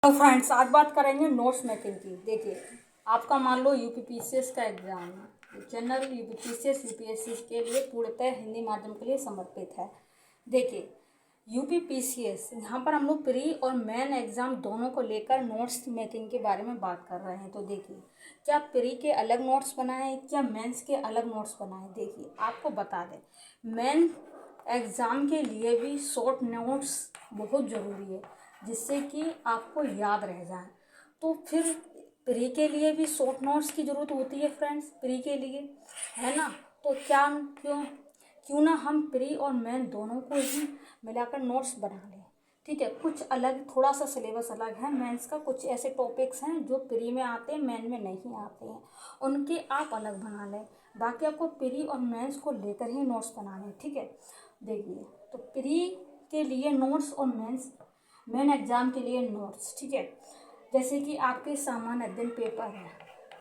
तो फ्रेंड्स आज बात करेंगे नोट्स मेकिंग की। देखिए आपका मान लो यूपीपीसीएस का एग्जाम है, जनरल यूपीपीसीएस यूपीएससी के लिए पूर्णतः हिंदी माध्यम के लिए समर्पित है। देखिए यूपीपीसीएस यहाँ पर हम लोग प्री और मेन एग्जाम दोनों को लेकर नोट्स मेकिंग के बारे में बात कर रहे हैं। तो देखिए क्या प्री के अलग नोट्स बनाएं क्या मेंस के अलग नोट्स बनाएं। देखिए आपको बता दें मेन एग्ज़ाम के लिए भी शॉर्ट नोट्स बहुत ज़रूरी है जिससे कि आपको याद रह जाए। तो फिर प्री के लिए भी शॉर्ट नोट्स की ज़रूरत होती है फ्रेंड्स, प्री के लिए, है ना। तो क्यों ना हम प्री और मेन दोनों को ही मिलाकर नोट्स बना लें। ठीक है, कुछ अलग थोड़ा सा सिलेबस अलग है मेंस का, कुछ ऐसे टॉपिक्स हैं जो प्री में आते हैं मेन में नहीं आते हैं, उनके आप अलग बना लें। बाकी आपको प्री और मेंस को लेकर ही नोट्स बनाने हैं। ठीक है, देखिए तो प्री के लिए नोट्स और मेन एग्ज़ाम के लिए नोट्स। ठीक है, जैसे कि आपके सामान्य अध्ययन पेपर है,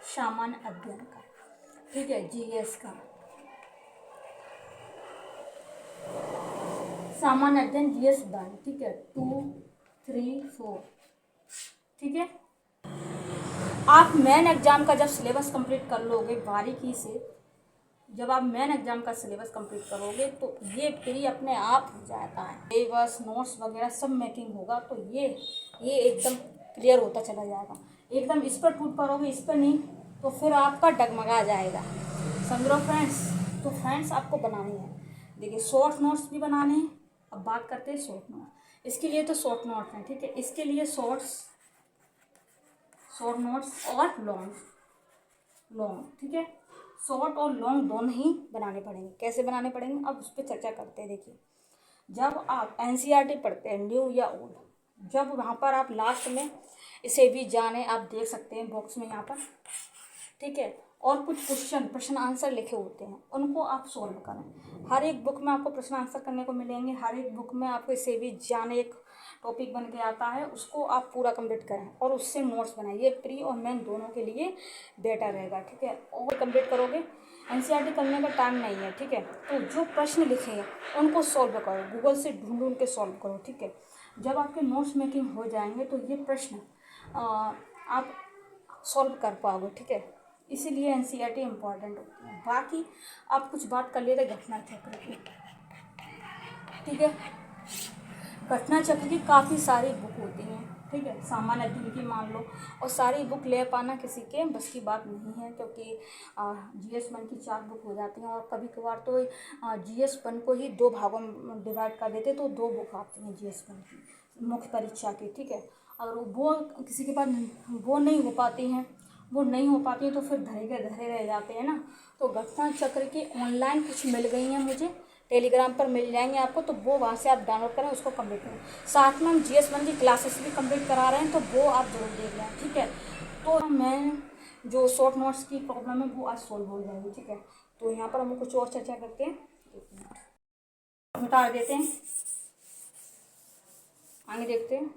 सामान्य अध्ययन का, ठीक है, जीएस का सामान्य अध्ययन जीएस वन, ठीक है, 2, 3, 4। ठीक है, आप मेन एग्ज़ाम का जब सिलेबस कंप्लीट कर लोगे बारीकी से, जब आप मेन एग्ज़ाम का सिलेबस कंप्लीट करोगे तो ये प्री अपने आप हो जाता है। सिलेबस नोट्स वगैरह सब मेकिंग होगा तो ये एकदम क्लियर होता चला जाएगा। एकदम इस पर टूट पड़ोगे, इस पर नहीं, तो फिर आपका डगमगा जाएगा। समझ लो फ्रेंड्स। तो फ्रेंड्स आपको बनानी है, देखिए शॉर्ट नोट्स भी बनाने हैं। अब बात करते हैं शॉर्ट नोट। इसके लिए तो शॉर्ट नोट्स हैं, ठीक है, इसके लिए शॉर्ट नोट्स और लॉन्ग, ठीक है, शॉर्ट और लॉन्ग दोनों ही बनाने पड़ेंगे। कैसे बनाने पड़ेंगे अब उस पर चर्चा करते हैं। देखिए जब आप एनसीईआरटी पढ़ते हैं न्यू या ओल्ड, जब वहाँ पर आप लास्ट में इसे भी जाने आप देख सकते हैं बॉक्स में यहाँ पर, ठीक है, और कुछ प्रश्न आंसर लिखे होते हैं, उनको आप सॉल्व करें। हर एक बुक में आपको प्रश्न आंसर करने को मिलेंगे, हर एक बुक में आपको इसे भी जाने एक टॉपिक बन के आता है, उसको आप पूरा कंप्लीट करें और उससे नोट्स बनाइए। प्री और मेन दोनों के लिए बेटर रहेगा। ठीक है, और कंप्लीट करोगे, एनसीईआरटी करने का टाइम नहीं है। ठीक है, तो जो प्रश्न लिखे हैं उनको सॉल्व करो, गूगल से ढूंढ के सॉल्व करो। ठीक है, जब आपके नोट्स मेकिंग हो जाएंगे तो ये प्रश्न आप सॉल्व कर पाओगे। ठीक है, इसीलिए एनसीईआरटी इम्पॉर्टेंट होती है। बाकी आप कुछ बात कर लेते घटना चक्र की। ठीक है, घटना चक्र की काफ़ी सारी बुक होती हैं, ठीक है, सामान्य अध्ययन की मान लो, और सारी बुक ले पाना किसी के बस की बात नहीं है, क्योंकि जीएस वन की 4 बुक हो जाती हैं और कभी कभार तो जीएस वन को ही 2 भागों में डिवाइड कर देते तो 2 बुक आती हैं जीएस वन की मुख्य परीक्षा की। ठीक है, अगर वो किसी के पास वो नहीं हो पाती हैं तो फिर धरे रह जाते हैं ना। तो घटना चक्र की ऑनलाइन कुछ मिल गई हैं मुझे, टेलीग्राम पर मिल जाएंगे आपको, तो वो वहाँ से आप डाउनलोड करें, उसको कंप्लीट करें। साथ में हम जीएस वन की क्लासेस भी कंप्लीट करा रहे हैं, तो वो आप जरूर देख लें। ठीक है, तो मैं जो शॉर्ट नोट्स की प्रॉब्लम है वो आज सॉल्व हो जाएगी। ठीक है, तो यहाँ पर हम कुछ और चर्चा करते हैं, मिटा देते हैं, आगे देखते हैं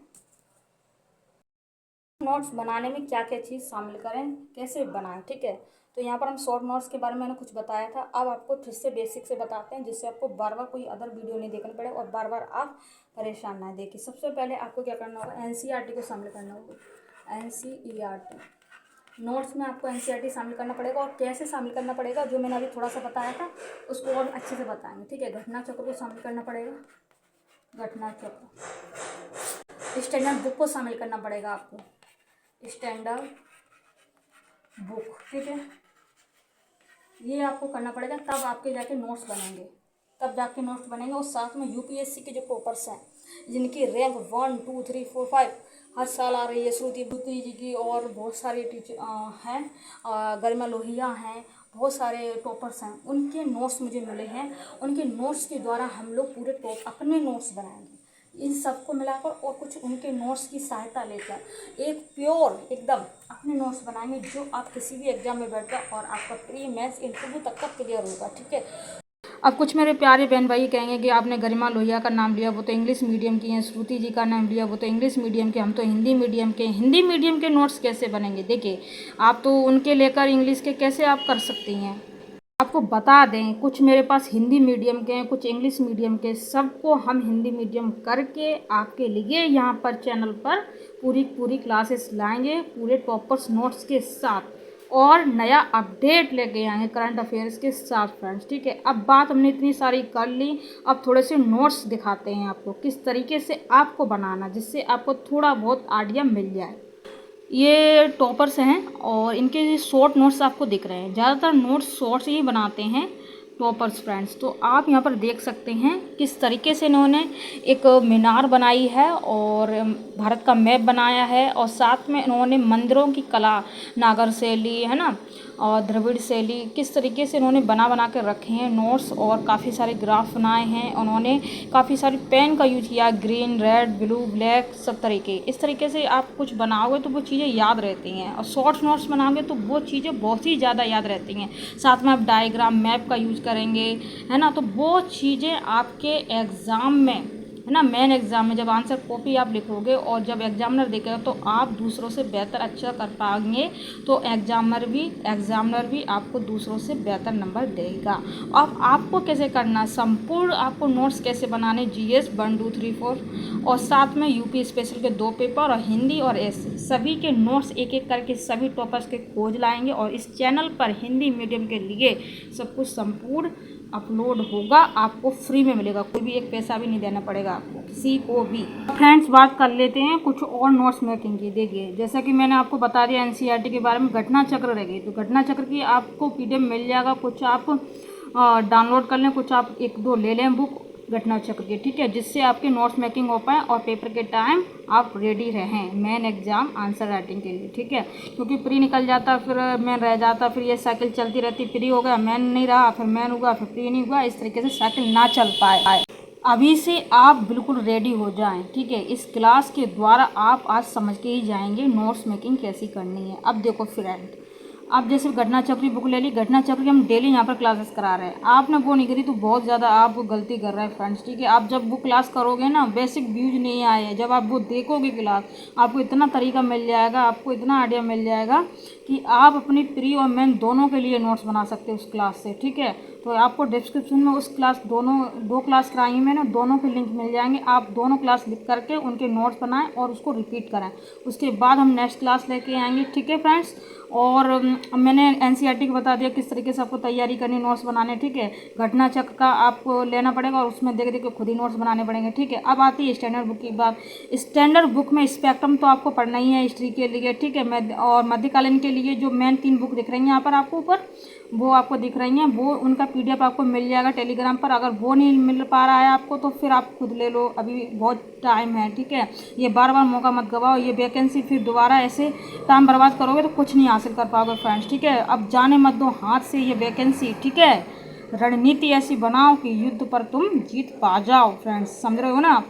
नोट्स बनाने में क्या क्या चीज़ शामिल करें, कैसे बनाएं। ठीक है, तो यहाँ पर हम शॉर्ट नोट्स के बारे में मैंने कुछ बताया था, अब आपको फिर से बेसिक से बताते हैं जिससे आपको बार बार कोई अदर वीडियो नहीं देखना पड़े और बार बार आप परेशान ना। देखिए सबसे पहले आपको क्या करना होगा, एनसीईआरटी को शामिल करना होगा। एनसीईआरटी नोट्स में आपको एनसीईआरटी शामिल करना पड़ेगा, और कैसे शामिल करना पड़ेगा जो मैंने अभी थोड़ा सा बताया था उसको और अच्छे से बताएंगे। ठीक है, घटना चक्र को शामिल करना पड़ेगा, घटना चक्र, स्टैंडर्ड बुक को शामिल करना पड़ेगा आपको, स्टैंडर्ड बुक। ठीक है, ये आपको करना पड़ेगा, तब आपके जाके नोट्स बनेंगे, और साथ में यूपीएससी के जो टॉपर्स हैं जिनकी रैंक 1, 2, 3, 4, 5 हर साल आ रही है, श्रुति जी की, और बहुत सारे टीचर हैं, गरिमा लोहिया हैं, बहुत सारे टॉपर्स हैं, उनके नोट्स मुझे मिले हैं। उनके नोट्स के द्वारा हम लोग पूरे अपने नोट्स बनाएंगे, इन सबको मिलाकर और कुछ उनके नोट्स की सहायता लेकर एक प्योर एकदम अपने नोट्स बनाएंगे जो आप किसी भी एग्जाम में बैठकर और आपका प्री मेंस इंटरव्यू तक का क्लियर होगा। ठीक है, अब कुछ मेरे प्यारे बहन भाई कहेंगे कि आपने गरिमा लोहिया का नाम लिया, वो तो इंग्लिश मीडियम की हैं, श्रुति जी का नाम लिया, वो तो इंग्लिश मीडियम के, हम तो हिंदी मीडियम के। हिंदी मीडियम के नोट्स कैसे बनेंगे? देखिए आप तो उनके लेकर इंग्लिश के कैसे आप कर सकती हैं। आपको बता दें, कुछ मेरे पास हिंदी मीडियम के हैं, कुछ इंग्लिश मीडियम के, सबको हम हिंदी मीडियम करके आपके लिए यहाँ पर चैनल पर पूरी क्लासेस लाएंगे, पूरे टॉपर्स नोट्स के साथ, और नया अपडेट लेके आएंगे करंट अफेयर्स के साथ फ्रेंड्स। ठीक है, अब बात हमने इतनी सारी कर ली, अब थोड़े से नोट्स दिखाते हैं आपको किस तरीके से आपको बनाना, जिससे आपको थोड़ा बहुत आइडिया मिल जाए। ये टॉपर्स हैं और इनके शॉर्ट नोट्स आपको दिख रहे हैं, ज़्यादातर नोट्स शॉर्ट्स ही बनाते हैं टॉपर्स फ्रेंड्स। तो आप यहाँ पर देख सकते हैं किस तरीके से इन्होंने एक मीनार बनाई है और भारत का मैप बनाया है, और साथ में इन्होंने मंदिरों की कला, नागर शैली है ना, और द्रविड़ शैली, किस तरीके से इन्होंने बना के रखे हैं नोट्स, और काफ़ी सारे ग्राफ बनाए हैं उन्होंने, काफ़ी सारी पेन का यूज किया, ग्रीन, रेड, ब्लू, ब्लैक, सब तरीके। इस तरीके से आप कुछ बनाओगे तो वो चीज़ें याद रहती हैं, और शॉर्ट नोट्स बनाओगे तो वो चीज़ें बहुत ही ज़्यादा याद रहती हैं। साथ में आप डायग्राम, मैप का यूज करेंगे, है ना, तो वो चीज़ें आपके एग्ज़ाम में, है ना, मेन एग्ज़ाम में जब आंसर कॉपी आप लिखोगे और जब एग्जामिनर देखेगा तो आप दूसरों से बेहतर अच्छा कर पाएंगे, तो एग्जामिनर भी आपको दूसरों से बेहतर नंबर देगा। अब आपको कैसे करना, संपूर्ण आपको नोट्स कैसे बनाने, GS 1 2 3 4 और साथ में यूपी स्पेशल के 2 पेपर और हिंदी और ऐसे सभी के नोट्स एक एक करके सभी टॉपर्स के खोज लाएंगे, और इस चैनल पर हिंदी मीडियम के लिए सब कुछ संपूर्ण अपलोड होगा, आपको फ्री में मिलेगा, कोई भी एक पैसा भी नहीं देना पड़ेगा आपको किसी को भी। फ्रेंड्स, बात कर लेते हैं कुछ और नोट्स मेकिंग की। देखिए, जैसा कि मैंने आपको बता दिया NCERT के बारे में, घटना चक्र रहेगी, तो घटना चक्र की आपको PDF मिल जाएगा, कुछ आप डाउनलोड कर लें, कुछ आप 1-2 ले लें बुक घटना चक्र की, ठीक है, जिससे आपकी नोट्स मेकिंग हो पाए और पेपर के टाइम आप रेडी रहें मेन एग्जाम आंसर राइटिंग के लिए। ठीक है, क्योंकि प्री निकल जाता, फिर मेन रह जाता, फिर ये साइकिल चलती रहती, प्री हो गया, मेन नहीं रहा, फिर मेन हुआ, फिर प्री नहीं हुआ, इस तरीके से साइकिल ना चल पाए। अभी से आप बिल्कुल रेडी हो जाएं। ठीक है, इस क्लास के द्वारा आप आज समझ के ही जाएंगे नोट्स मेकिंग कैसी करनी है। अब देखो फ्रेंड, अब जैसे घटना चक्र की बुक ले ली, घटना चक्र की हम डेली यहाँ पर क्लासेस करा रहे हैं, आपने वो नहीं करी तो बहुत ज़्यादा आप गलती कर रहे हैं फ्रेंड्स। ठीक है, आप जब वो क्लास करोगे ना, बेसिक व्यूज नहीं आए, जब आप वो देखोगे क्लास, आपको इतना तरीका मिल जाएगा, आपको इतना आइडिया मिल जाएगा कि आप अपनी प्री और मेन दोनों के लिए नोट्स बना सकते हो उस क्लास से। ठीक है, तो आपको डिस्क्रिप्शन में उस क्लास दो क्लास कराई है मैंने, दोनों के लिंक मिल जाएंगे, आप दोनों क्लास लिख करके उनके नोट्स बनाएं और उसको रिपीट कराएं, उसके बाद हम नेक्स्ट क्लास लेके आएंगे। ठीक है फ्रेंड्स, और मैंने NCERT को बता दिया किस तरीके से आपको तैयारी करनी नोट्स बनाने। ठीक है, घटना चक्र का आपको लेना पड़ेगा और उसमें देख के खुद ही नोट्स बनाने पड़ेंगे। ठीक है, अब आती है स्टैंडर्ड बुक की बात। स्टैंडर्ड बुक में स्पेक्ट्रम तो आपको पढ़ना ही है हिस्ट्री के लिए, ठीक है, और मध्यकालीन के लिए जो मेन 3 बुक दिख रही हैं यहाँ पर आपको ऊपर, वो आपको दिख रही हैं, वो उनका PDF आपको मिल जाएगा टेलीग्राम पर। अगर वो नहीं मिल पा रहा है आपको तो फिर आप खुद ले लो, अभी बहुत टाइम है। ठीक है, ये बार मौका मत गवाओ, ये वैकेंसी फिर दोबारा ऐसे टाइम बर्बाद करोगे तो कुछ नहीं हासिल कर पाओगे फ्रेंड्स। ठीक है, अब जाने मत दो हाथ से ये वैकेंसी। ठीक है, रणनीति ऐसी बनाओ कि युद्ध पर तुम जीत पा जाओ फ्रेंड्स, समझ रहे हो ना।